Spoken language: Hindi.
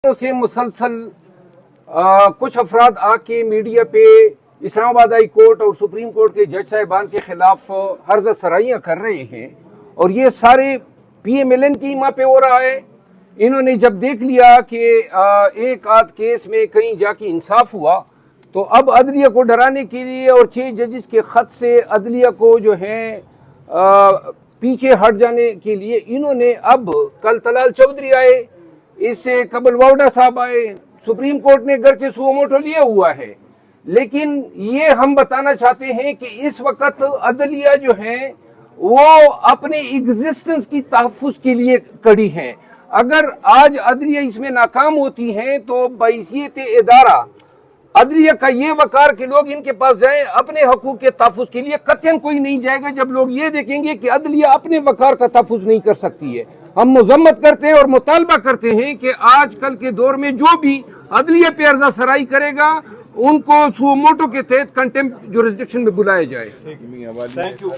से मुसलसल कुछ अफराद आके मीडिया पे इस्लामाबाद हाई कोर्ट और सुप्रीम कोर्ट के जज साहिबान के खिलाफ हर्ज सराइयाँ कर रहे हैं और ये सारे PMLN की माँ पे हो रहा है। इन्होंने जब देख लिया कि एक आध केस में कहीं जाके इंसाफ हुआ तो अब अदलिया को डराने के लिए और 6 जजेस के खत से अदलिया को जो है पीछे हट जाने के लिए इन्होंने अब कल तलाल चौधरी आए, इससे कबल वावडा साहब आए। सुप्रीम कोर्ट ने घर से सुओ मोटो लिया हुआ है, लेकिन ये हम बताना चाहते हैं कि इस वक्त अदलिया जो है वो अपने एग्जिस्टेंस की तहफ्फुज़ के लिए कड़ी है। अगर आज अदलिया इसमें नाकाम होती है तो बहैसियत इदारा अदलिया का ये वकार के लोग इनके पास जाएं अपने हकूक के तहफ्फुज़ के लिए, कतई कोई नहीं जाएगा जब लोग ये देखेंगे कि अदलिया अपने वकार का तहफ्फुज़ नहीं कर सकती है। हम मजम्मत करते हैं और मुतालबा करते हैं कि आजकल के दौर में जो भी अदलिया पे अर्जा सराई करेगा उनको सुओ मोटो के तहत कंटेम्प्ट जुरिस्डिक्शन में बुलाया जाए। Thank you.